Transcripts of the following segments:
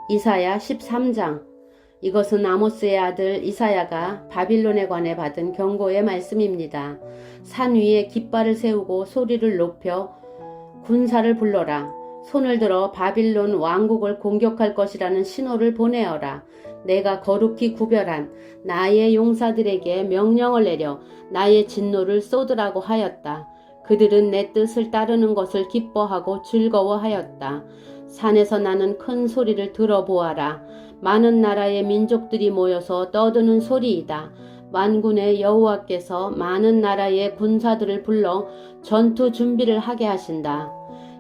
이사야 13장. 이것은 아모스의 아들 이사야가 바빌론에 관해 받은 경고의 말씀입니다. 산 위에 깃발을 세우고 소리를 높여 군사를 불러라. 손을 들어 바빌론 왕국을 공격할 것이라는 신호를 보내어라. 내가 거룩히 구별한 나의 용사들에게 명령을 내려 나의 진노를 쏟으라고 하였다. 그들은 내 뜻을 따르는 것을 기뻐하고 즐거워하였다. 산에서 나는 큰 소리를 들어보아라. 많은 나라의 민족들이 모여서 떠드는 소리이다. 만군의 여호와께서 많은 나라의 군사들을 불러 전투 준비를 하게 하신다.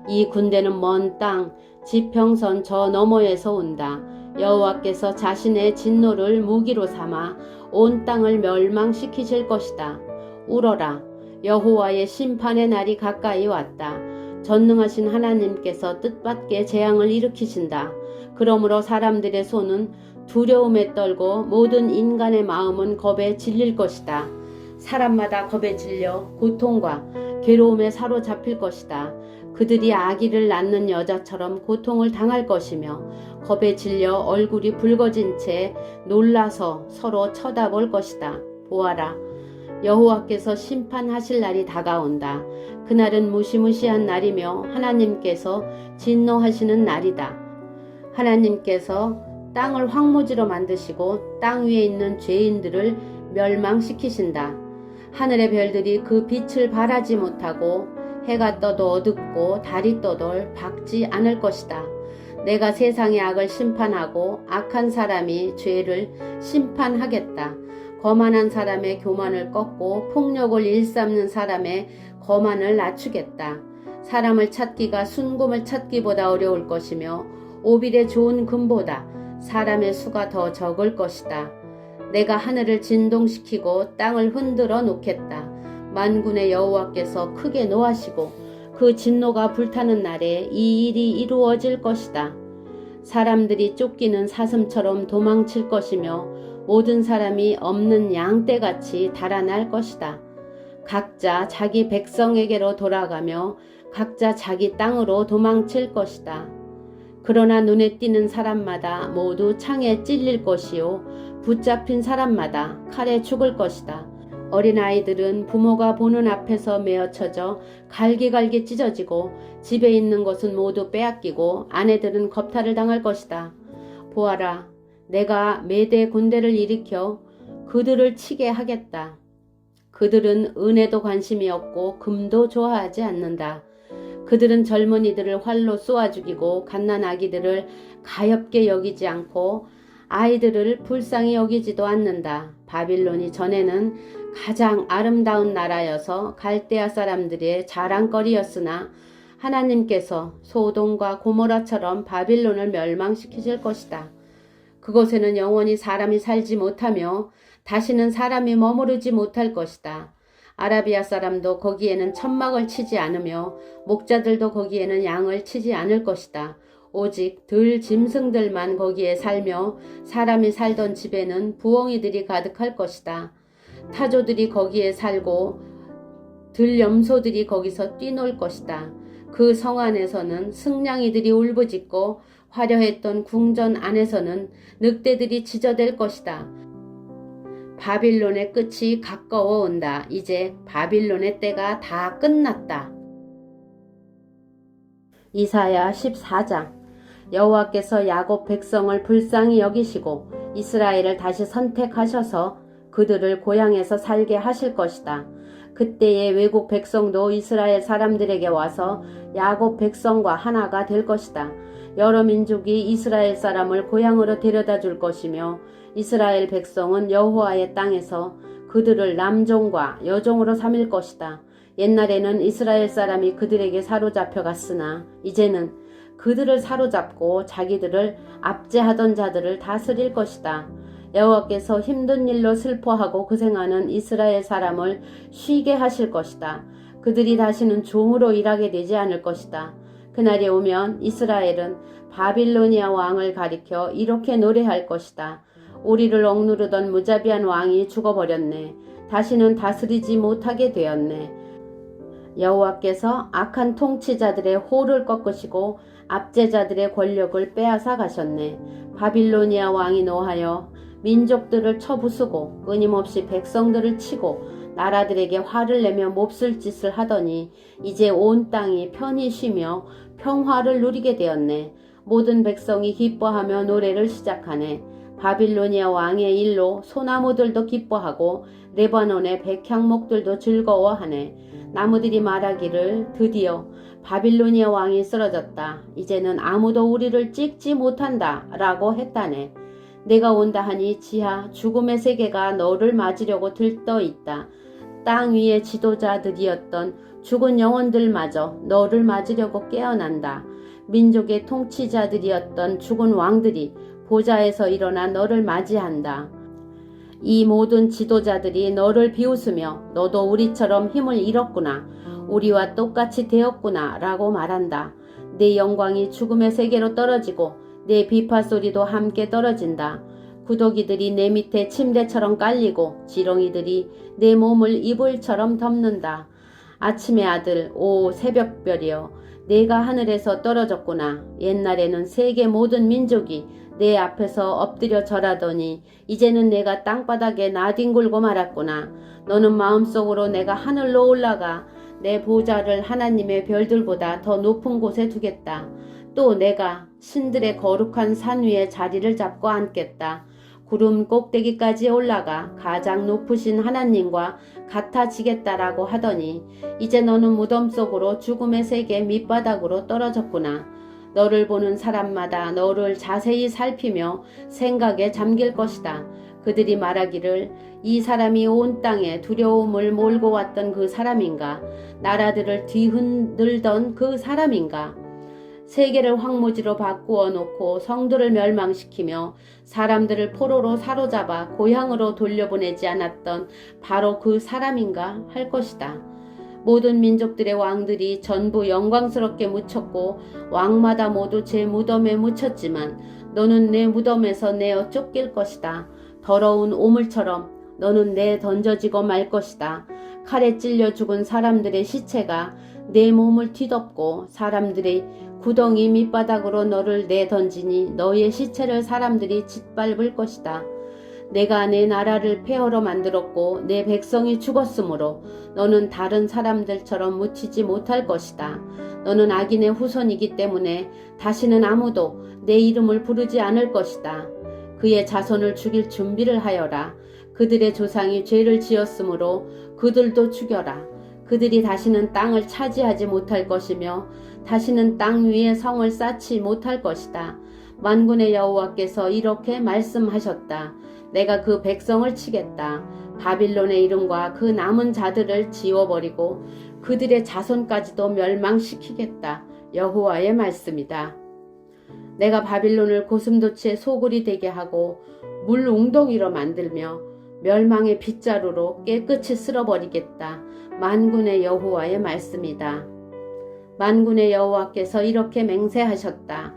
이 군대는 먼 땅, 지평선 저 너머에서 온다. 여호와께서 자신의 진노를 무기로 삼아 온 땅을 멸망시키실 것이다. 울어라. 여호와의 심판의 날이 가까이 왔다. 전능하신 하나님께서 뜻밖의 재앙을 일으키신다. 그러므로 사람들의 손은 두려움에 떨고 모든 인간의 마음은 겁에 질릴 것이다. 사람마다 겁에 질려 고통과 괴로움에 사로잡힐 것이다. 그들이 아기를 낳는 여자처럼 고통을 당할 것이며 겁에 질려 얼굴이 붉어진 채 놀라서 서로 쳐다볼 것이다. 보아라. 여호와께서 심판하실 날이 다가온다. 그날은 무시무시한 날이며 하나님께서 진노하시는 날이다. 하나님께서 땅을 황무지로 만드시고 땅 위에 있는 죄인들을 멸망시키신다. 하늘의 별들이 그 빛을 발하지 못하고 해가 떠도 어둡고 달이 떠도 밝지 않을 것이다. 내가 세상의 악을 심판하고 악한 사람이 죄를 심판하겠다. 거만한 사람의 교만을 꺾고 폭력을 일삼는 사람의 거만을 낮추겠다. 사람을 찾기가 순금을 찾기보다 어려울 것이며 오빌의 좋은 금보다 사람의 수가 더 적을 것이다. 내가 하늘을 진동시키고 땅을 흔들어 놓겠다. 만군의 여호와께서 크게 노하시고 그 진노가 불타는 날에 이 일이 이루어질 것이다. 사람들이 쫓기는 사슴처럼 도망칠 것이며 모든 사람이 없는 양떼같이 달아날 것이다. 각자 자기 백성에게로 돌아가며 각자 자기 땅으로 도망칠 것이다. 그러나 눈에 띄는 사람마다 모두 창에 찔릴 것이요 붙잡힌 사람마다 칼에 죽을 것이다. 어린아이들은 부모가 보는 앞에서 메어쳐져 갈기갈기 찢어지고 집에 있는 것은 모두 빼앗기고 아내들은 겁탈을 당할 것이다. 보아라. 내가 메대 군대를 일으켜 그들을 치게 하겠다. 그들은 은혜도 관심이 없고 금도 좋아하지 않는다. 그들은 젊은이들을 활로 쏘아 죽이고 갓난 아기들을 가엾게 여기지 않고 아이들을 불쌍히 여기지도 않는다. 바빌론이 전에는 가장 아름다운 나라여서 갈대아 사람들의 자랑거리였으나 하나님께서 소돔과 고모라처럼 바빌론을 멸망시키실 것이다. 그곳에는 영원히 사람이 살지 못하며 다시는 사람이 머무르지 못할 것이다. 아라비아 사람도 거기에는 천막을 치지 않으며 목자들도 거기에는 양을 치지 않을 것이다. 오직 들 짐승들만 거기에 살며 사람이 살던 집에는 부엉이들이 가득할 것이다. 타조들이 거기에 살고 들 염소들이 거기서 뛰놀 것이다. 그 성 안에서는 승냥이들이 울부짖고 화려했던 궁전 안에서는 늑대들이 지저댈 것이다. 바빌론의 끝이 가까워 온다. 이제 바빌론의 때가 다 끝났다. 이사야 14장. 여호와께서 야곱 백성을 불쌍히 여기시고 이스라엘을 다시 선택하셔서 그들을 고향에서 살게 하실 것이다. 그때의 외국 백성도 이스라엘 사람들에게 와서 야곱 백성과 하나가 될 것이다. 여러 민족이 이스라엘 사람을 고향으로 데려다 줄 것이며 이스라엘 백성은 여호와의 땅에서 그들을 남종과 여종으로 삼을 것이다. 옛날에는 이스라엘 사람이 그들에게 사로잡혀 갔으나 이제는 그들을 사로잡고 자기들을 압제하던 자들을 다스릴 것이다. 여호와께서 힘든 일로 슬퍼하고 고생하는 이스라엘 사람을 쉬게 하실 것이다. 그들이 다시는 종으로 일하게 되지 않을 것이다. 그날이 오면 이스라엘은 바빌로니아 왕을 가리켜 이렇게 노래할 것이다. 우리를 억누르던 무자비한 왕이 죽어버렸네. 다시는 다스리지 못하게 되었네. 여호와께서 악한 통치자들의 호를 꺾으시고 압제자들의 권력을 빼앗아 가셨네. 바빌로니아 왕이 노하여 민족들을 쳐부수고 끊임없이 백성들을 치고 나라들에게 화를 내며 몹쓸 짓을 하더니 이제 온 땅이 편히 쉬며 평화를 누리게 되었네. 모든 백성이 기뻐하며 노래를 시작하네. 바빌로니아 왕의 일로 소나무들도 기뻐하고 레바논의 백향목들도 즐거워하네. 나무들이 말하기를 드디어 바빌로니아 왕이 쓰러졌다. 이제는 아무도 우리를 찍지 못한다 라고 했다네. 내가 온다 하니 지하 죽음의 세계가 너를 맞으려고 들떠 있다. 땅 위의 지도자들이었던 죽은 영혼들마저 너를 맞으려고 깨어난다. 민족의 통치자들이었던 죽은 왕들이 보좌에서 일어나 너를 맞이한다. 이 모든 지도자들이 너를 비웃으며 너도 우리처럼 힘을 잃었구나. 우리와 똑같이 되었구나 라고 말한다. 내 영광이 죽음의 세계로 떨어지고 내 비파 소리도 함께 떨어진다. 구더기들이 내 밑에 침대처럼 깔리고 지렁이들이 내 몸을 이불처럼 덮는다. 아침의 아들, 오 새벽별이여, 내가 하늘에서 떨어졌구나. 옛날에는 세계 모든 민족이 내 앞에서 엎드려 절하더니 이제는 내가 땅바닥에 나뒹굴고 말았구나. 너는 마음속으로 내가 하늘로 올라가 내 보좌를 하나님의 별들보다 더 높은 곳에 두겠다. 또 내가 신들의 거룩한 산 위에 자리를 잡고 앉겠다. 구름 꼭대기까지 올라가 가장 높으신 하나님과 같아지겠다라고 하더니 이제 너는 무덤 속으로 죽음의 세계 밑바닥으로 떨어졌구나. 너를 보는 사람마다 너를 자세히 살피며 생각에 잠길 것이다. 그들이 말하기를 이 사람이 온 땅에 두려움을 몰고 왔던 그 사람인가? 나라들을 뒤흔들던 그 사람인가? 세계를 황무지로 바꾸어 놓고 성들을 멸망시키며 사람들을 포로로 사로잡아 고향으로 돌려보내지 않았던 바로 그 사람인가 할 것이다. 모든 민족들의 왕들이 전부 영광스럽게 묻혔고 왕마다 모두 제 무덤에 묻혔지만 너는 내 무덤에서 내어 쫓길 것이다. 더러운 오물처럼 너는 내 던져지고 말 것이다. 칼에 찔려 죽은 사람들의 시체가 내 몸을 뒤덮고 사람들의 구덩이 밑바닥으로 너를 내던지니 너의 시체를 사람들이 짓밟을 것이다. 내가 내 나라를 폐허로 만들었고 내 백성이 죽었으므로 너는 다른 사람들처럼 묻히지 못할 것이다. 너는 악인의 후손이기 때문에 다시는 아무도 내 이름을 부르지 않을 것이다. 그의 자손을 죽일 준비를 하여라. 그들의 조상이 죄를 지었으므로 그들도 죽여라. 그들이 다시는 땅을 차지하지 못할 것이며 다시는 땅 위에 성을 쌓지 못할 것이다. 만군의 여호와께서 이렇게 말씀하셨다. 내가 그 백성을 치겠다. 바빌론의 이름과 그 남은 자들을 지워버리고 그들의 자손까지도 멸망시키겠다. 여호와의 말씀이다. 내가 바빌론을 고슴도치의 소굴이 되게 하고 물 웅덩이로 만들며 멸망의 빗자루로 깨끗이 쓸어버리겠다. 만군의 여호와의 말씀이다. 만군의 여호와께서 이렇게 맹세하셨다.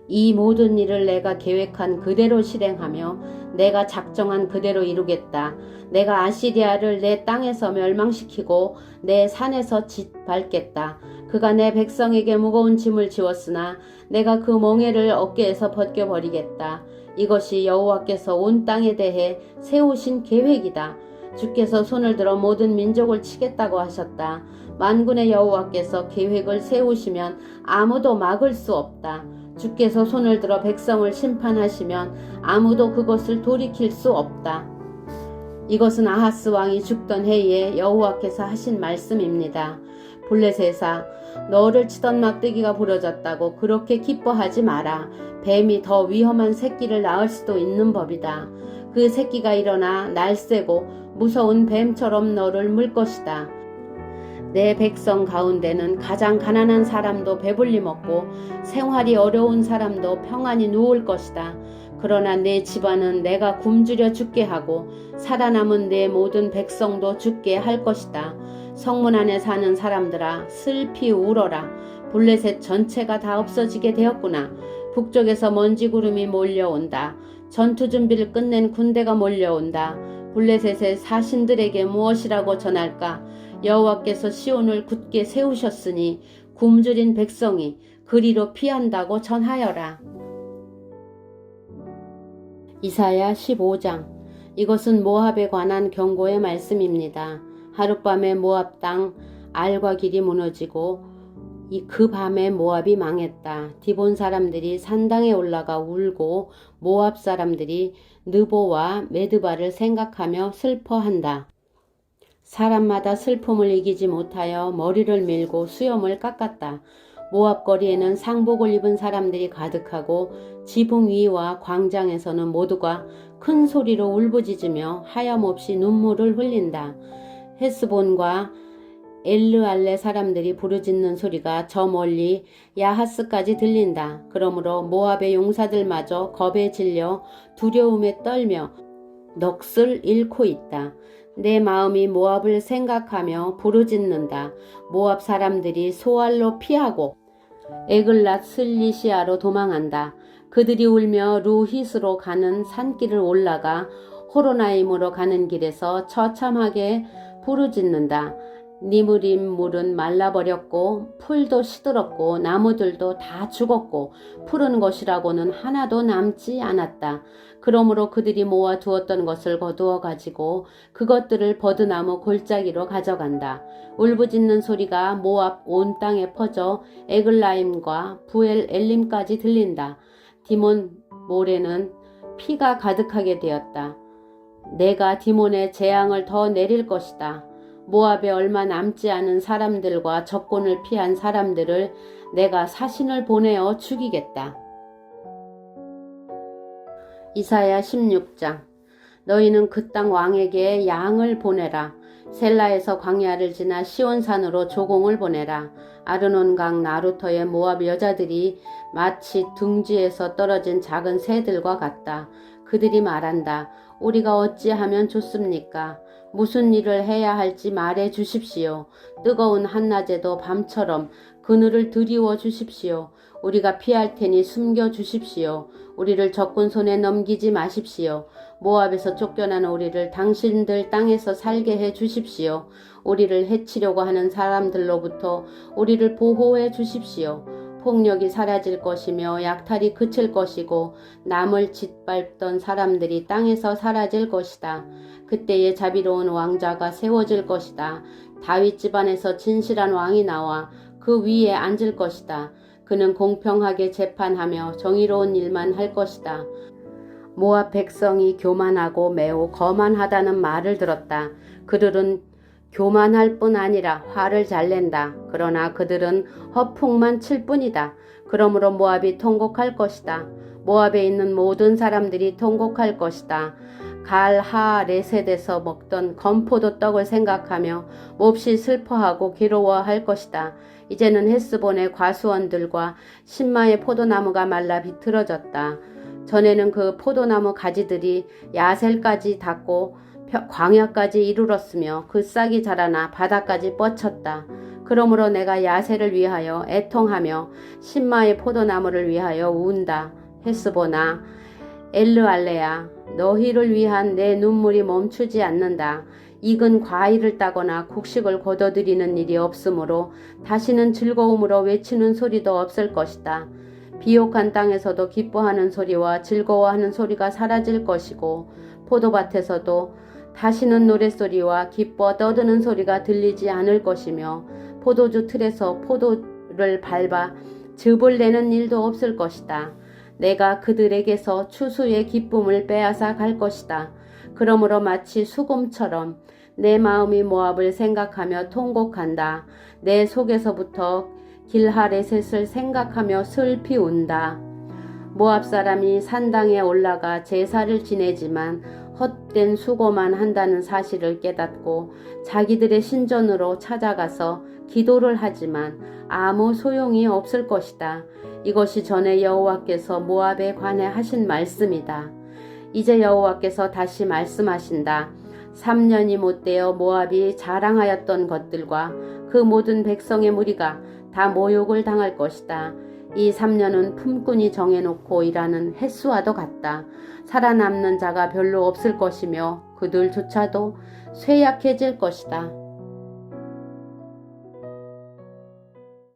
이 모든 일을 내가 계획한 그대로 실행하며 내가 작정한 그대로 이루겠다. 내가 아시리아를 내 땅에서 멸망시키고 내 산에서 짓밟겠다. 그가 내 백성에게 무거운 짐을 지웠으나 내가 그 멍에를 어깨에서 벗겨버리겠다. 이것이 여호와께서 온 땅에 대해 세우신 계획이다. 주께서 손을 들어 모든 민족을 치겠다고 하셨다. 만군의 여호와께서 계획을 세우시면 아무도 막을 수 없다. 주께서 손을 들어 백성을 심판하시면 아무도 그것을 돌이킬 수 없다. 이것은 아하스 왕이 죽던 해에 여호와께서 하신 말씀입니다. 블레셋아, 너를 치던 막대기가 부러졌다고 그렇게 기뻐하지 마라. 뱀이 더 위험한 새끼를 낳을 수도 있는 법이다. 그 새끼가 일어나 날쌔고 무서운 뱀처럼 너를 물 것이다. 내 백성 가운데는 가장 가난한 사람도 배불리 먹고 생활이 어려운 사람도 평안히 누울 것이다. 그러나 내 집안은 내가 굶주려 죽게 하고 살아남은 내 모든 백성도 죽게 할 것이다. 성문 안에 사는 사람들아, 슬피 울어라. 블레셋 전체가 다 없어지게 되었구나. 북쪽에서 먼지 구름이 몰려온다. 전투 준비를 끝낸 군대가 몰려온다. 블레셋의 사신들에게 무엇이라고 전할까? 여호와께서 시온을 굳게 세우셨으니 굶주린 백성이 그리로 피한다고 전하여라. 이사야 15장. 이것은 모압에 관한 경고의 말씀입니다. 하룻밤에 모압 땅 알과 길이 무너지고 그 밤에 모압이 망했다. 디본 사람들이 산당에 올라가 울고 모압 사람들이 느보와 메드바를 생각하며 슬퍼한다. 사람마다 슬픔을 이기지 못하여 머리를 밀고 수염을 깎았다. 모압 거리에는 상복을 입은 사람들이 가득하고 지붕 위와 광장에서는 모두가 큰 소리로 울부짖으며 하염없이 눈물을 흘린다. 헤스본과 엘르알레 사람들이 부르짖는 소리가 저 멀리 야하스까지 들린다. 그러므로 모압의 용사들마저 겁에 질려 두려움에 떨며 넋을 잃고 있다. 내 마음이 모압을 생각하며 부르짖는다. 모압 사람들이 소알로 피하고 에글랏 슬리시아로 도망한다. 그들이 울며 루히스로 가는 산길을 올라가 호로나임으로 가는 길에서 처참하게 부르짖는다. 니므림 물은 말라버렸고 풀도 시들었고 나무들도 다 죽었고 푸른 것이라고는 하나도 남지 않았다. 그러므로 그들이 모아 두었던 것을 거두어 가지고 그것들을 버드나무 골짜기로 가져간다. 울부짖는 소리가 모압 온 땅에 퍼져 에글라임과 부엘 엘림까지 들린다. 디몬 모레는 피가 가득하게 되었다. 내가 디몬의 재앙을 더 내릴 것이다. 모압에 얼마 남지 않은 사람들과 적군을 피한 사람들을 내가 사신을 보내어 죽이겠다. 이사야 16장. 너희는 그 땅 왕에게 양을 보내라. 셀라에서 광야를 지나 시온산으로 조공을 보내라. 아르논강 나루터의 모압 여자들이 마치 둥지에서 떨어진 작은 새들과 같다. 그들이 말한다. 우리가 어찌하면 좋습니까? 무슨 일을 해야 할지 말해 주십시오. 뜨거운 한낮에도 밤처럼 그늘을 드리워 주십시오. 우리가 피할 테니 숨겨 주십시오. 우리를 적군 손에 넘기지 마십시오. 모압에서 쫓겨난 우리를 당신들 땅에서 살게 해 주십시오. 우리를 해치려고 하는 사람들로부터 우리를 보호해 주십시오. 폭력이 사라질 것이며 약탈이 그칠 것이고 남을 짓밟던 사람들이 땅에서 사라질 것이다. 그때에 자비로운 왕자가 세워질 것이다. 다윗 집안에서 진실한 왕이 나와 그 위에 앉을 것이다. 그는 공평하게 재판하며 정의로운 일만 할 것이다. 모압 백성이 교만하고 매우 거만하다는 말을 들었다. 그들은 교만할 뿐 아니라 화를 잘 낸다. 그러나 그들은 허풍만 칠 뿐이다. 그러므로 모압이 통곡할 것이다. 모압에 있는 모든 사람들이 통곡할 것이다. 갈하레셋에서 먹던 건포도 떡을 생각하며 몹시 슬퍼하고 괴로워할 것이다. 이제는 헤스본의 과수원들과 신마의 포도나무가 말라 비틀어졌다. 전에는 그 포도나무 가지들이 야셀까지 닿고 광야까지 이르렀으며 그 싹이 자라나 바다까지 뻗쳤다. 그러므로 내가 야셀을 위하여 애통하며 신마의 포도나무를 위하여 운다. 헤스보나 엘르알레야, 너희를 위한 내 눈물이 멈추지 않는다. 익은 과일을 따거나 곡식을 거둬들이는 일이 없으므로 다시는 즐거움으로 외치는 소리도 없을 것이다. 비옥한 땅에서도 기뻐하는 소리와 즐거워하는 소리가 사라질 것이고 포도밭에서도 다시는 노랫소리와 기뻐 떠드는 소리가 들리지 않을 것이며 포도주 틀에서 포도를 밟아 즙을 내는 일도 없을 것이다. 내가 그들에게서 추수의 기쁨을 빼앗아 갈 것이다. 그러므로 마치 수금처럼 내 마음이 모압을 생각하며 통곡한다. 내 속에서부터 길하레셋을 생각하며 슬피 운다. 모압 사람이 산당에 올라가 제사를 지내지만 헛된 수고만 한다는 사실을 깨닫고 자기들의 신전으로 찾아가서 기도를 하지만 아무 소용이 없을 것이다. 이것이 전에 여호와께서 모압에 관해 하신 말씀이다. 이제 여호와께서 다시 말씀하신다. 3년이 못되어 모압이 자랑하였던 것들과 그 모든 백성의 무리가 다 모욕을 당할 것이다. 이 3년은 품꾼이 정해놓고 일하는 햇수와도 같다. 살아남는 자가 별로 없을 것이며 그들조차도 쇠약해질 것이다.